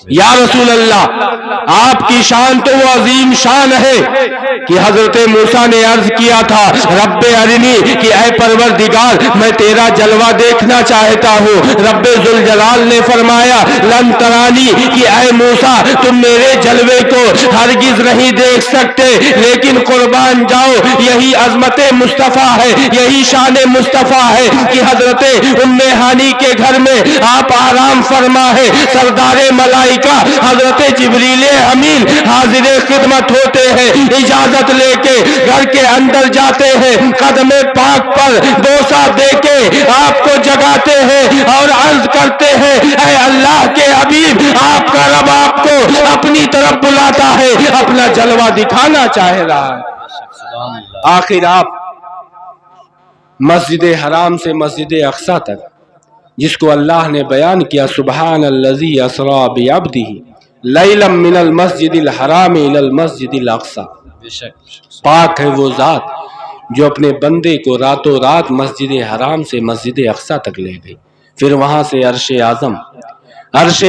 یا رسول اللہ آپ کی شان تو وہ عظیم شان ہے کہ حضرت موسیٰ نے عرض کیا تھا رب ارنی کہ اے پروردگار میں تیرا جلوہ دیکھنا چاہتا ہوں. رب ذوالجلال نے فرمایا لن ترانی کہ اے موسیٰ تم میرے جلوے کو ہرگز نہیں دیکھ سکتے، لیکن قربان جاؤ یہی عظمت مصطفیٰ ہے، یہی شان مصطفیٰ ہے کہ حضرت ام ہانی کے گھر میں آپ آرام فرما ہے. سردار ملائکہ حضرت جبریل امین حاضر خدمت ہوتے ہیں، اجازت لے کے گھر کے اندر جاتے ہیں، قدم پاک پر بوسہ دے کے آپ کو جگاتے ہیں اور عرض کرتے ہیں اے اللہ کے حبیب آپ کا رب آپ کو اپنی طرف بلاتا ہے، اپنا جلوہ دکھانا چاہ رہا ہے. آخر آپ مسجد حرام سے مسجد اقصی تک جس کو اللہ نے بیان کیا سبحان الذی اسری بعبدہ لیلا من المسجد الحرام الی المسجد الاقصی، پاک ہے وہ ذات جو اپنے بندے کو راتوں رات مسجد حرام سے مسجد اقصی تک لے گئی، پھر وہاں سے عرش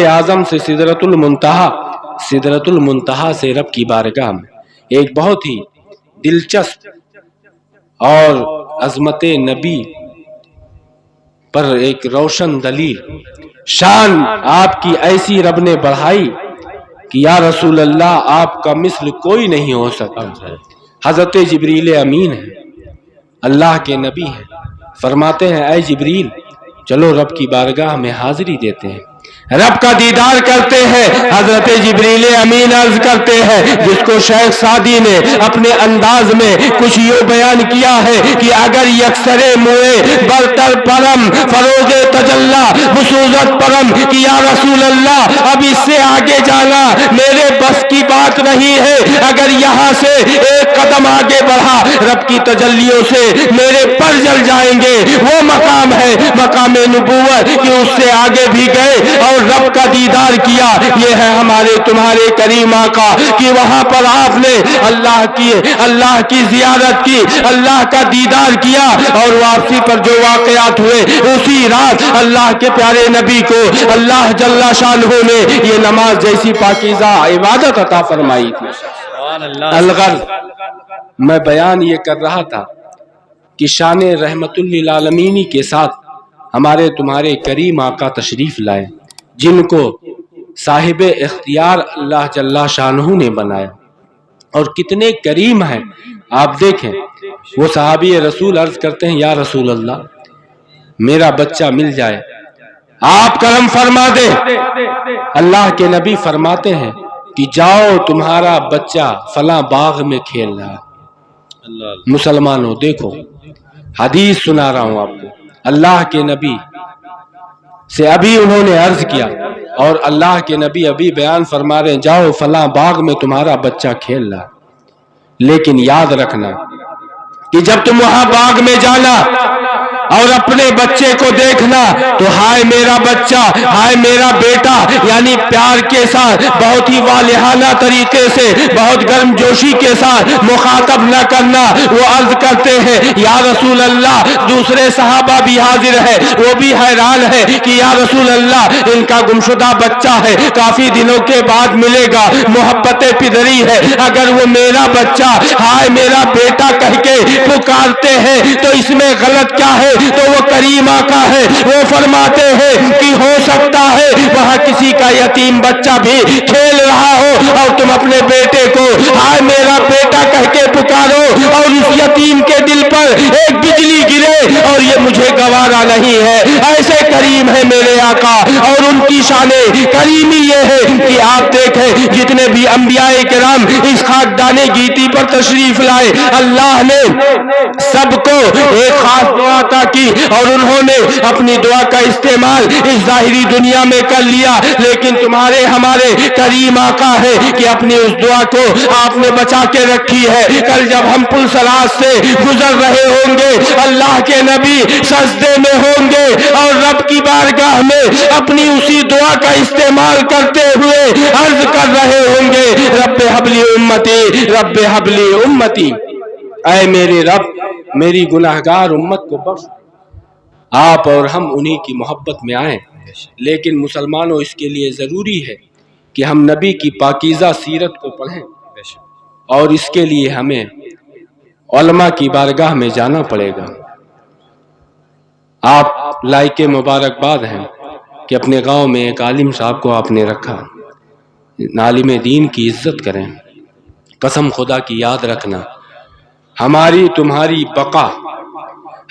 اعظم سے سدرۃ المنتہا، سدرۃ المنتہا سے رب کی بارگاہ میں. ایک بہت ہی دلچسپ اور عظمت نبی پر ایک روشن دلیل شان آپ کی ایسی رب نے بڑھائی کہ یا رسول اللہ آپ کا مثل کوئی نہیں ہو سکتا. حضرت جبریل امین ہے، اللہ کے نبی ہیں، فرماتے ہیں اے جبریل چلو رب کی بارگاہ میں حاضری دیتے ہیں، رب کا دیدار کرتے ہیں. حضرت جبریل امین عرض کرتے ہیں جس کو شیخ سعدی نے اپنے انداز میں کچھ یوں بیان کیا ہے کہ اگر یکسر موئے برتر پرم فروغ تجلا بسوزت پرم کہ یا رسول اللہ اب اس سے آگے جانا میرے بس کی بات نہیں ہے، اگر یہاں سے ایک قدم آگے بڑھا رب کی تجلیوں سے میرے پر جل جائیں گے. وہ مقام ہے مقام نبوت کہ اس سے آگے بھی گئے اور رب کا دیدار کیا. یہ ہے ہمارے تمہارے کریم آقا کہ وہاں پر آپ نے اللہ کی زیارت کی، اللہ کا دیدار کیا اور واپسی پر جو واقعات ہوئے اسی رات اللہ کے پیارے نبی کو اللہ جل شانہ نے یہ نماز جیسی پاکیزہ عبادت عطا فرمائی تھی. الغرض میں بیان یہ کر رہا تھا کہ شان رحمت للعالمین کے ساتھ ہمارے تمہارے کریم آقا تشریف لائے جن کو صاحب اختیار اللہ جل شانہ نے بنایا اور کتنے کریم ہیں. آپ دیکھیں وہ صحابی رسول عرض کرتے ہیں یا رسول اللہ میرا بچہ مل جائے آپ کرم فرما دے. اللہ کے نبی فرماتے ہیں کہ جاؤ تمہارا بچہ فلاں باغ میں کھیل رہا ہے. مسلمانوں دیکھو حدیث سنا رہا ہوں آپ کو، اللہ کے نبی سے ابھی انہوں نے عرض کیا اور اللہ کے نبی ابھی بیان فرما رہے ہیں جاؤ فلاں باغ میں تمہارا بچہ کھیل رہا. لیکن یاد رکھنا کہ جب تم وہاں باغ میں جانا اور اپنے بچے کو دیکھنا تو ہائے میرا بچہ، ہائے میرا بیٹا، یعنی پیار کے ساتھ بہت ہی والہانہ طریقے سے بہت گرم جوشی کے ساتھ مخاطب نہ کرنا. وہ عرض کرتے ہیں یا رسول اللہ دوسرے صحابہ بھی حاضر ہے، وہ بھی حیران ہے کہ یا رسول اللہ ان کا گمشدہ بچہ ہے، کافی دنوں کے بعد ملے گا، محبت پدری ہے، اگر وہ میرا بچہ ہائے میرا بیٹا کہہ کے پکارتے ہیں تو اس میں غلط کیا ہے؟ تو وہ کریم آقا ہے، وہ فرماتے ہیں کہ ہو سکتا ہے وہاں کسی کا یتیم بچہ بھی کھیل رہا ہو اور تم اپنے بیٹے کو ہائے میرا بیٹا کہہ کے پکارو اور اس یتیم کے دل پر ایک بجلی گرے اور یہ مجھے گوارا نہیں ہے. ایسے کریم ہے میرے آقا اور ان کی شان کریمی یہ ہے کہ آپ دیکھیں جتنے بھی انبیاء کرام اس خاکدان گیتی پر تشریف لائے اللہ نے سب کو ایک خاص دعا عطا کی اور انہوں نے اپنی دعا کا استعمال اس ظاہری دنیا میں کر لیا، لیکن تمہارے ہمارے کریم آقا ہے کہ اپنی اس دعا کو آپ نے بچا کے رکھی ہے. کل جب ہم پل صراط سے گزر رہے ہوں گے اللہ کے نبی سجدے میں ہوں گے اور رب کی بارگاہ میں اپنی اسی دعا کا استعمال کرتے ہوئے عرض کر رہے ہوں گے رب حبلی امتی رب حبلی امتی، اے میرے رب میری گناہگار امت کو بخش. آپ اور ہم انہی کی محبت میں آئیں، لیکن مسلمانوں اس کے لیے ضروری ہے کہ ہم نبی کی پاکیزہ سیرت کو پڑھیں، اور اس کے لیے ہمیں علماء کی بارگاہ میں جانا پڑے گا۔ آپ لائق مبارکباد ہیں کہ اپنے گاؤں میں ایک عالم صاحب کو آپ نے رکھا۔ عالم دین کی عزت کریں، قسم خدا کی یاد رکھنا، ہماری تمہاری بقا،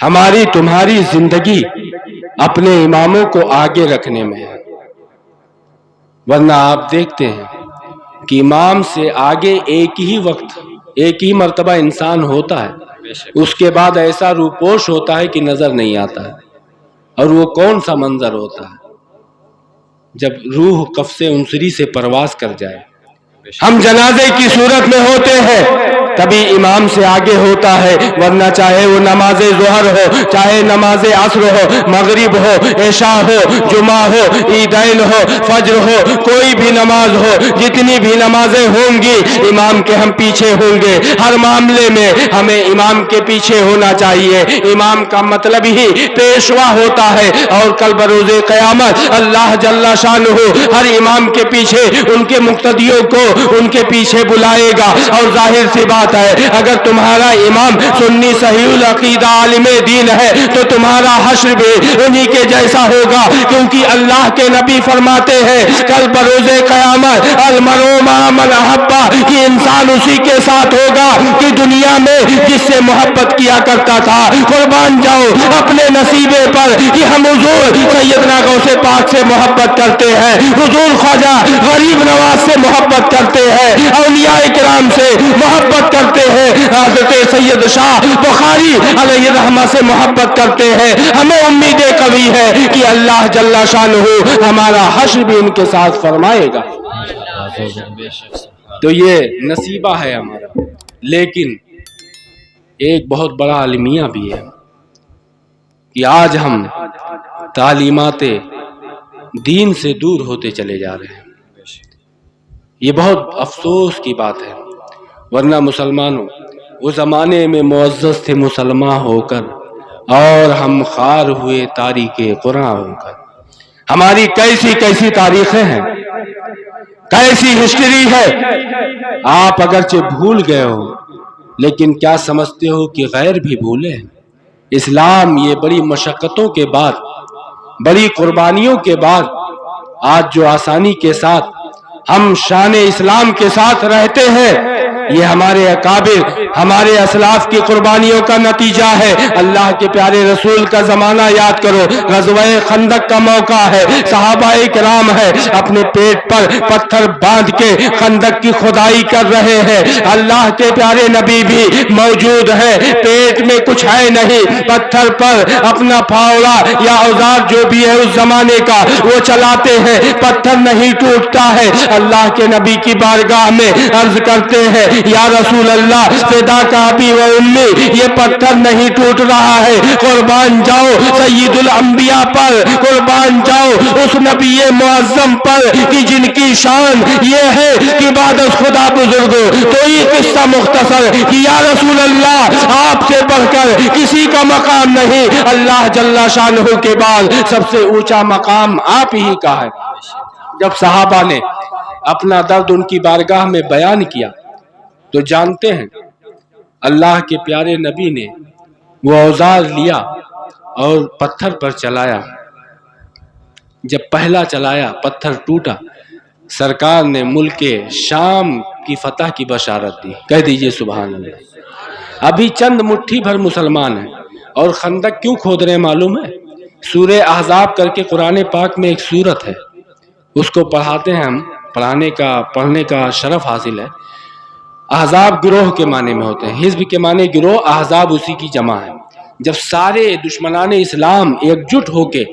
ہماری تمہاری زندگی اپنے اماموں کو آگے رکھنے میں ہے، ورنہ آپ دیکھتے ہیں کہ امام سے آگے ایک ہی وقت ایک ہی مرتبہ انسان ہوتا ہے، اس کے بعد ایسا روپوش ہوتا ہے کہ نظر نہیں آتا ہے، اور وہ کون سا منظر ہوتا ہے جب روح قفس عنصری سے پرواز کر جائے۔ ہم جنازے کی صورت میں ہوتے ہیں تبھی امام سے آگے ہوتا ہے، ورنہ چاہے وہ نماز ظہر ہو، چاہے نماز عصر ہو، مغرب ہو، عشاء ہو، جمعہ ہو، عیدین ہو، فجر ہو، کوئی بھی نماز ہو، جتنی بھی نمازیں ہوں گی امام کے ہم پیچھے ہوں گے۔ ہر معاملے میں ہمیں امام کے پیچھے ہونا چاہیے۔ امام کا مطلب ہی پیشوا ہوتا ہے، اور کل بروز قیامت اللہ جل شانہ ہر امام کے پیچھے ان کے مقتدیوں کو ان کے پیچھے بلائے گا۔ اور ظاہر سی بات ہے، اگر تمہارا امام سنی صحیح العقیدہ عالم دین ہے تو تمہارا حشر بھی انہی کے جیسا ہوگا، کیونکہ اللہ کے نبی فرماتے ہیں کل بروز قیامت المرء مع من احب، کہ انسان اسی کے ساتھ ہوگا کہ دنیا میں جس سے محبت کیا کرتا تھا۔ قربان جاؤ اپنے نصیبے پر کہ ہم حضور سیدنا غوث پاک سے محبت کرتے ہیں، حضور خواجہ غریب نواز سے محبت کرتے ہیں، اولیاء کرام سے محبت کرتے ہیں، حضرت سید شاہ بخاری علیہ رحمہ سے محبت کرتے ہیں۔ ہمیں امید قوی ہے کہ اللہ جل شانہ ہمارا حشر بھی ان کے ساتھ فرمائے گا۔ تو یہ نصیبہ ہے ہمارا، لیکن ایک بہت بڑا المیہ بھی ہے کہ آج ہم تعلیمات دین سے دور ہوتے چلے جا رہے ہیں۔ یہ بہت افسوس کی بات ہے، ورنہ مسلمانوں وہ زمانے میں معزز تھے مسلمان ہو کر، اور ہم خوار ہوئے تاریخ قرآن ہو کر۔ ہماری کیسی کیسی تاریخیں ہیں، کیسی ہسٹری ہے۔ آپ اگرچہ بھول گئے ہو، لیکن کیا سمجھتے ہو کہ غیر بھی بھولے؟ اسلام یہ بڑی مشقتوں کے بعد، بڑی قربانیوں کے بعد آج جو آسانی کے ساتھ ہم شان اسلام کے ساتھ رہتے ہیں، یہ ہمارے اکابر، ہمارے اسلاف کی قربانیوں کا نتیجہ ہے۔ اللہ کے پیارے رسول کا زمانہ یاد کرو، غزوہ خندق کا موقع ہے، صحابہ کرام ہے اپنے پیٹ پر پتھر باندھ کے خندق کی کھدائی کر رہے ہیں، اللہ کے پیارے نبی بھی موجود ہے، پیٹ میں کچھ ہے نہیں، پتھر پر اپنا پھاوڑا یا اوزار جو بھی ہے اس زمانے کا وہ چلاتے ہیں، پتھر نہیں ٹوٹتا ہے۔ اللہ کے نبی کی بارگاہ میں عرض کرتے ہیں یا رسول اللہ فدا کا ابی و امی، یہ پتھر نہیں ٹوٹ رہا ہے، قربان جاؤ سید الانبیاء پر، قربان جاؤ اس نبی معظم پر کہ جن کی شان یہ ہے کہ بعد از خدا بزرگوں۔ تو یہ قصہ مختصر کہ یا رسول اللہ آپ سے بڑھ کر کسی کا مقام نہیں، اللہ جل شانہ کے بعد سب سے اونچا مقام آپ ہی کا ہے۔ جب صحابہ نے اپنا درد ان کی بارگاہ میں بیان کیا تو جانتے ہیں اللہ کے پیارے نبی نے وہ اوزار لیا اور پتھر پر چلایا۔ جب پہلا چلایا پتھر ٹوٹا، سرکار نے ملک شام کی فتح کی بشارت دی۔ کہہ دیجئے سبحان اللہ۔ ابھی چند مٹھی بھر مسلمان ہیں، اور خندق کیوں کھود رہے معلوم ہے؟ سورہ احزاب کر کے قرآن پاک میں ایک سورت ہے، اس کو پڑھاتے ہیں ہم، پڑھنے کا شرف حاصل ہے۔ احزاب گروہ کے معنی میں ہوتے ہیں، حزب کے معنی گروہ، احزاب اسی کی جمع ہے۔ جب سارے دشمنان اسلام ایک جٹ ہو کے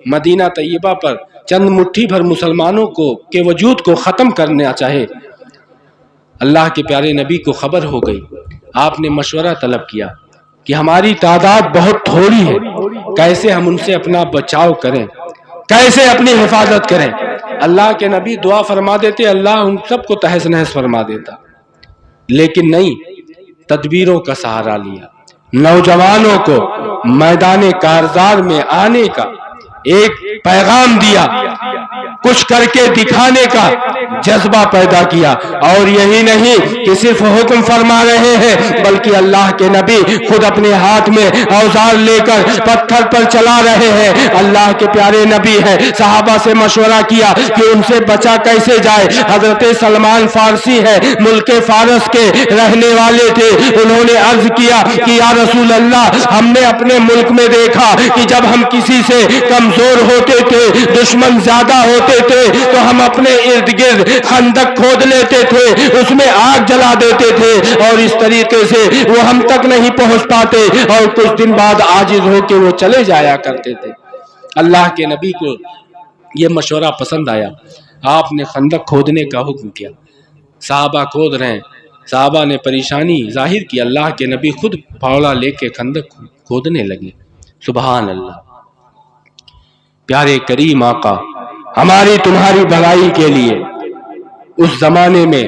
مدینہ طیبہ پر چند مٹھی بھر مسلمانوں کے وجود کو ختم کرنا چاہے، اللہ کے پیارے نبی کو خبر ہو گئی۔ آپ نے مشورہ طلب کیا کہ ہماری تعداد بہت تھوڑی ہے، کیسے ہم ان سے اپنا بچاؤ کریں، کیسے اپنی حفاظت کریں؟ اللہ کے نبی دعا فرما دیتے، اللہ ان سب کو تہس نہس فرما دیتا، لیکن نہیں، تدبیروں کا سہارا لیا، نوجوانوں کو میدان کارزار میں آنے کا، ایک پیغام دیا، کچھ کر کے دکھانے کا جذبہ پیدا کیا، اور یہی نہیں کہ صرف حکم فرما رہے ہیں بلکہ اللہ کے نبی خود اپنے ہاتھ میں اوزار لے کر پتھر پر چلا رہے ہیں۔ اللہ کے پیارے نبی ہیں، صحابہ سے مشورہ کیا کہ ان سے بچا کیسے جائے۔ حضرت سلمان فارسی ہے، ملک فارس کے رہنے والے تھے، انہوں نے عرض کیا کہ یا رسول اللہ، ہم نے اپنے ملک میں دیکھا کہ جب ہم کسی سے کمزور ہوتے تھے، دشمن زیادہ ہوتے تھے، تو ہم اپنے ارد گرد خندق کھود لیتے تھے، اس میں آگ جلا دیتے تھے، اور اس طریقے سے وہ ہم تک نہیں پہنچ پاتے، اور کچھ دن بعد عاجز ہو کے وہ چلے جایا کرتے تھے۔ اللہ کے نبی کو یہ مشورہ پسند آیا، آپ نے خندق کھودنے کا حکم کیا۔ صحابہ کھود رہے ہیں، صحابہ نے پریشانی ظاہر کی، اللہ کے نبی خود پھاوڑا لے کے خندق کھودنے لگے۔ سبحان اللہ۔ پیارے کریم آقا، ہماری تمہاری بھلائی کے لیے اس زمانے میں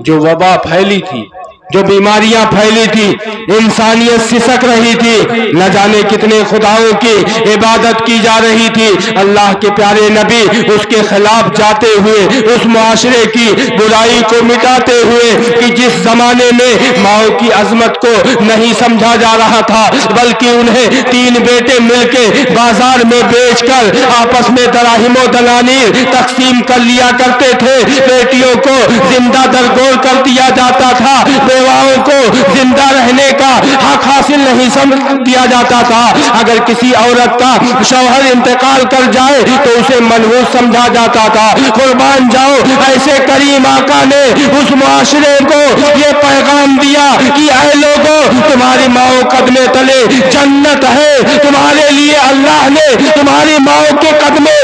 جو وبا پھیلی تھی، جو بیماریاں پھیلی تھی، انسانیت سسک رہی تھی، نہ جانے کتنے خداؤں کی عبادت کی جا رہی تھی، اللہ کے پیارے نبی اس کے خلاف جاتے ہوئے، اس معاشرے کی برائی کو مٹاتے ہوئے کہ جس زمانے میں ماؤں کی عظمت کو نہیں سمجھا جا رہا تھا، بلکہ انہیں 3 بیٹے مل کے بازار میں بیچ کر آپس میں دراہم و دنانیر تقسیم کر لیا کرتے تھے، بیٹیوں کو زندہ درگور کر دیا جاتا تھا، بیواؤں کو زندہ رہنے کا حق حاصل نہیں سمجھ دیا جاتا تھا، اگر کسی عورت کا شوہر انتقال کر جائے تو اسے منحوس سمجھا جاتا تھا۔ قربان جاؤ، ایسے کریم آقا نے اس معاشرے کو یہ پیغام دیا کہ اے لوگوں، تمہاری ماؤں قدمے تلے جنت ہے، تمہارے لیے اللہ نے تمہاری ماؤں کے قدموں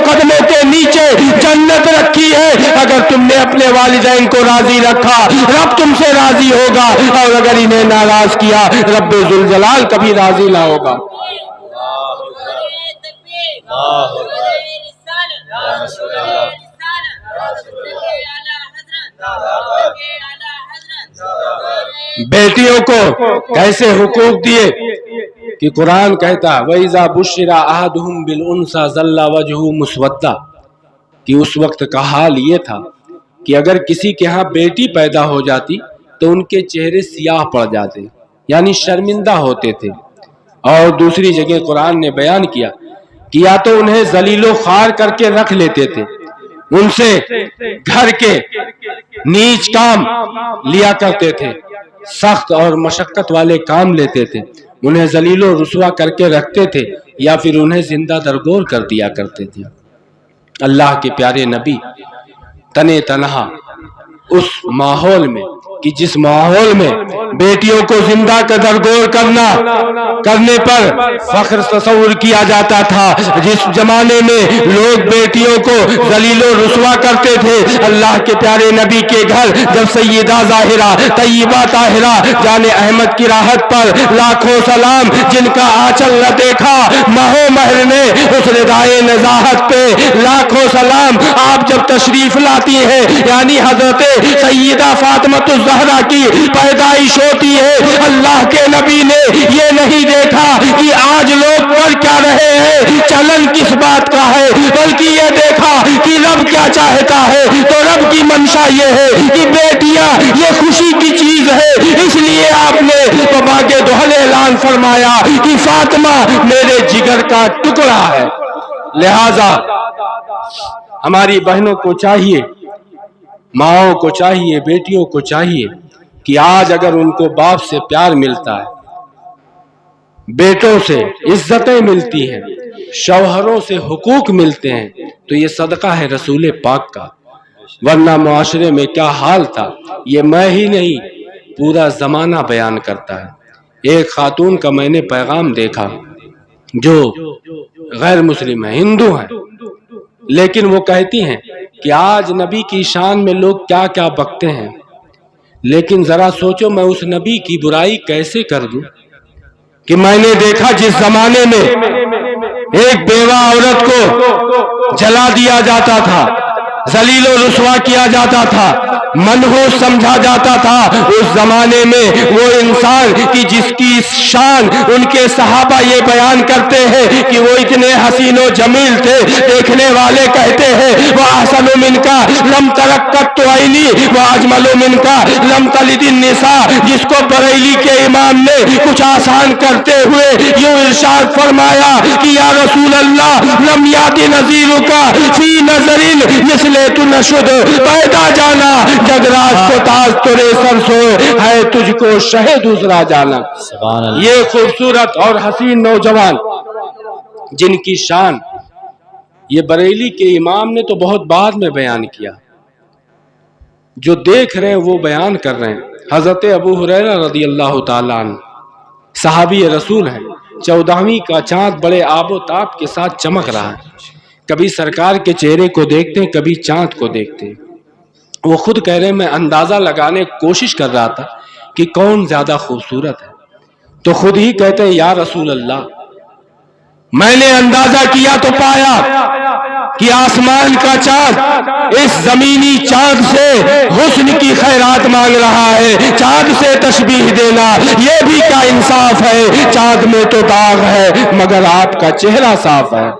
کے نیچے جنت رکھی ہے، اگر تم نے اپنے والدین کو راضی رکھا رب تم سے راضی ہوگا، اور اگر انہیں ناراض کیا رب ذوالجلال کبھی راضی نہ ہوگا۔ بیٹیوں کو کیسے حقوق دیے کہ قرآن کہتا ہے وَإِذَا بُشِّرَ أَحَدُهُمْ بِالْأُنْثَىٰ ظَلَّ وَجْهُهُ مُسْوَدًّا، کہ اس وقت کا حال یہ تھا کہ اگر کسی کے ہاں بیٹی پیدا ہو جاتی تو ان کے چہرے سیاہ پڑ جاتے، یعنی شرمندہ ہوتے تھے۔ اور دوسری جگہ قرآن نے بیان کیا کہ یا تو انہیں ذلیل و خوار کر کے رکھ لیتے تھے، ان سے گھر کے نیچ کام لیا کرتے تھے، سخت اور مشقت والے کام لیتے تھے، انہیں ذلیل و رسوا کر کے رکھتے تھے، یا پھر انہیں زندہ درگور کر دیا کرتے تھے۔ اللہ کے پیارے نبی تنے تنہا اس ماحول میں کہ جس ماحول میں بیٹیوں کو زندہ درگور کرنے پر فخر تصور کیا جاتا تھا، جس زمانے میں لوگ بیٹیوں کو ذلیل و رسوا کرتے تھے، اللہ کے پیارے نبی کے گھر جب سیدہ ظاہرہ طیبہ طاہرہ جان احمد کی راحت پر لاکھوں سلام، جن کا آنچل نہ دیکھا ماہ و مہر نے اس ردائے نزاہت پہ لاکھوں سلام، آپ جب تشریف لاتی ہیں یعنی حضرت سیدہ فاطمہ الزہرا کی پیدائش ہوتی ہے، اللہ کے نبی نے یہ نہیں دیکھا کہ آج لوگ پڑھ کیا رہے ہیں، چلن کس بات کا ہے، بلکہ یہ دیکھا کہ رب کیا چاہتا ہے، تو رب کی منشا یہ ہے کہ بیٹیاں یہ خوشی کی چیز ہے، اس لیے آپ نے بابا کے دوہلے اعلان فرمایا کہ فاطمہ میرے جگر کا ٹکڑا ہے۔ لہذا ہماری بہنوں کو چاہیے، ماؤں کو چاہیے، بیٹیوں کو چاہیے کہ آج اگر ان کو باپ سے پیار ملتا ہے، بیٹوں سے عزتیں ملتی ہیں، شوہروں سے حقوق ملتے ہیں، تو یہ صدقہ ہے رسول پاک کا، ورنہ معاشرے میں کیا حال تھا یہ میں ہی نہیں پورا زمانہ بیان کرتا ہے۔ ایک خاتون کا میں نے پیغام دیکھا جو غیر مسلم ہے، ہندو ہیں، لیکن وہ کہتی ہیں کہ آج نبی کی شان میں لوگ کیا کیا بکتے ہیں، لیکن ذرا سوچو میں اس نبی کی برائی کیسے کر دوں کہ میں نے دیکھا جس زمانے میں ایک بیوہ عورت کو جلا دیا جاتا تھا، ذلیل و رسوا کیا جاتا تھا، منحوس سمجھا جاتا تھا۔ اس زمانے میں وہ انسان کی جس کی شان ان کے صحابہ یہ بیان کرتے ہیں کہ وہ اتنے حسین و جمیل تھے، دیکھنے والے کہتے ہیں وہ احسن من کا لم ترکت عینی وہ اجمل من کا لم تلد النساء، جس کو بریلی کے امام نے کچھ آسان کرتے ہوئے یوں ارشاد فرمایا کہ یا رسول اللہ لم یات نذیرک فی نظر مثل تنشد، پیدا جانا جگ راج کو تاج ترے سر سوئے ہے تجھ کو شہ دوسرا جانا۔ یہ خوبصورت اور حسین نوجوان جن کی شان یہ بریلی کے امام نے تو بہت بعد میں بیان کیا، جو دیکھ رہے ہیں وہ بیان کر رہے ہیں۔ حضرت ابو ہریرہ رضی اللہ تعالیٰ عنہ صحابی رسول ہیں، 14ویں کا چاند بڑے آب و تاب کے ساتھ چمک رہا ہے، کبھی سرکار کے چہرے کو دیکھتے ہیں کبھی چاند کو دیکھتے ہیں۔ وہ خود کہہ رہے ہیں میں اندازہ لگانے کی کوشش کر رہا تھا کہ کون زیادہ خوبصورت ہے، تو خود ہی کہتے ہیں یا رسول اللہ میں نے اندازہ کیا تو پایا کہ آسمان کا چاند اس زمینی چاند سے حسن کی خیرات مانگ رہا ہے۔ چاند سے تشبیہ دینا یہ بھی کیا انصاف ہے، چاند میں تو داغ ہے مگر آپ کا چہرہ صاف ہے۔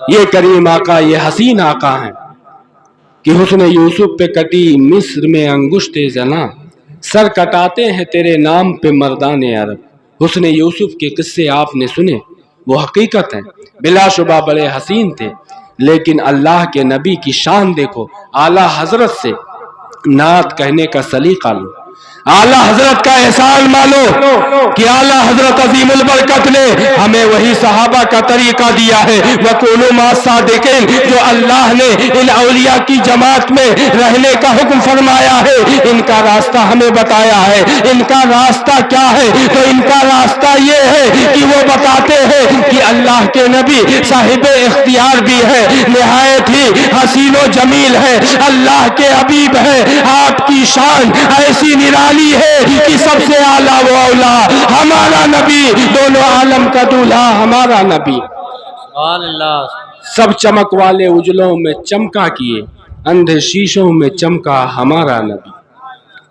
یہ کریم آقا، یہ حسین آقا ہیں کہ حسن یوسف پہ کٹی مصر میں انگشت زنا، سر کٹاتے ہیں تیرے نام پہ مردان عرب۔ حسن یوسف کے قصے آپ نے سنے، وہ حقیقت ہیں، بلا شبہ بڑے حسین تھے، لیکن اللہ کے نبی کی شان دیکھو۔ اعلیٰ حضرت سے نعت کہنے کا سلیقہ لو، اعلیٰ حضرت کا احسان مانو کہ اعلیٰ حضرت عظیم البرکت نے ہمیں وہی صحابہ کا طریقہ دیا ہے، وَكُونُوا مَعَ الصَّادِقِينَ، جو اللہ نے ان اولیاء کی جماعت میں رہنے کا حکم فرمایا ہے، ان کا راستہ ہمیں بتایا ہے۔ ان کا راستہ کیا ہے؟ تو ان کا راستہ یہ ہے کہ وہ بتاتے ہیں کہ اللہ کے نبی صاحب اختیار بھی ہے، نہایت ہی حسین و جمیل ہے، اللہ کے حبیب ہے، آپ کی شان ایسی نرالی ہے کہ سب سے اعلیٰ و اولا ہمارا نبی، دونوں عالم کا دولہا ہمارا نبی۔ سب چمک والے اجلوں میں چمکا کیے، اندھے شیشوں میں چمکا ہمارا نبی۔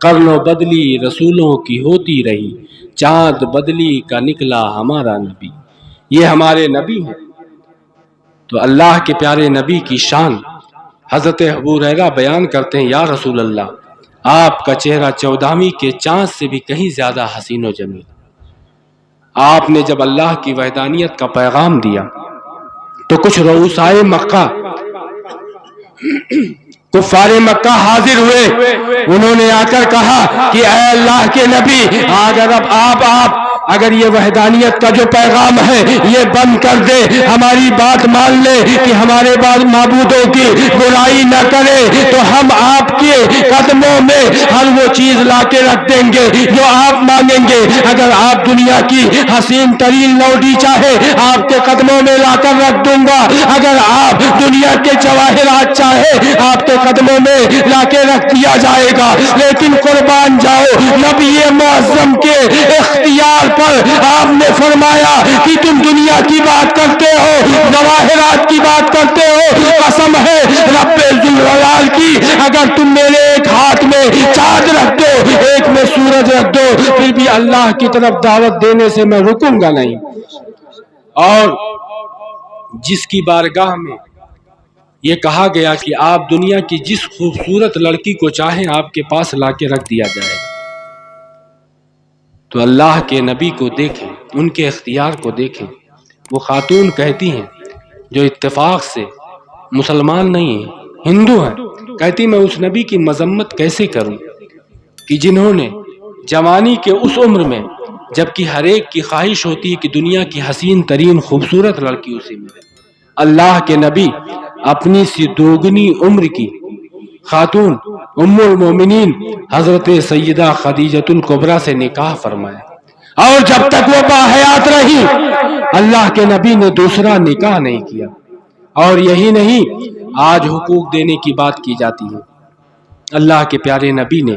قرنوں بدلی رسولوں کی ہوتی رہی، چاند بدلی کا نکلا ہمارا نبی۔ یہ ہمارے نبی ہیں، تو اللہ کے پیارے نبی کی شان حضرت ابو ہریرہ بیان کرتے ہیں یا رسول اللہ آپ کا چہرہ 14ویں کے چاند سے بھی کہیں زیادہ حسین و جمیل۔ آپ نے جب اللہ کی وحدانیت کا پیغام دیا تو کچھ رؤسائے مکہ، کفار مکہ حاضر ہوئے، انہوں نے آ کر کہا کہ اے اللہ کے نبی اگر یہ وحدانیت کا جو پیغام ہے یہ بند کر دے، ہماری بات مان لے کہ ہمارے بعد معبودوں کی برائی نہ کرے، تو ہم آپ کے قدموں میں ہر وہ چیز لا کے رکھ دیں گے جو آپ مانگیں گے۔ اگر آپ دنیا کی حسین ترین لوڈی چاہے آپ کے قدموں میں لا کر رکھ دوں گا، اگر آپ دنیا کے جواہرات چاہے آپ کے قدموں میں لا کے رکھ دیا جائے گا، لیکن قربان جاؤ نبی معظم کے اختیار پر آپ نے فرمایا کہ تم دنیا کی بات کرتے ہو، جواہرات کی بات کرتے ہو، قسم ہے رب ذوالجلال کی اگر تم میرے ایک ہاتھ میں چاند رکھ دو ایک میں سورج رکھ دو پھر بھی اللہ کی طرف دعوت دینے سے میں رکوں گا نہیں۔ اور جس کی بارگاہ میں یہ کہا گیا کہ آپ دنیا کی جس خوبصورت لڑکی کو چاہیں آپ کے پاس لا کے رکھ دیا جائے گا، تو اللہ کے نبی کو دیکھیں، ان کے اختیار کو دیکھیں۔ وہ خاتون کہتی ہیں جو اتفاق سے مسلمان نہیں ہیں، ہندو ہیں، کہتی میں اس نبی کی مذمت کیسے کروں کہ جنہوں نے جوانی کے اس عمر میں، جبکہ ہر ایک کی خواہش ہوتی ہے کہ دنیا کی حسین ترین خوبصورت لڑکی اسے ملے، اللہ کے نبی اپنی سی دوگنی عمر کی خاتون ام المومنین حضرت سیدہ خدیجۃ الکبریٰ سے نکاح فرمایا، اور جب تک وہ باحیات رہی اللہ کے نبی نے دوسرا نکاح نہیں کیا۔ اور یہی نہیں، آج حقوق دینے کی بات کی جاتی ہے، اللہ کے پیارے نبی نے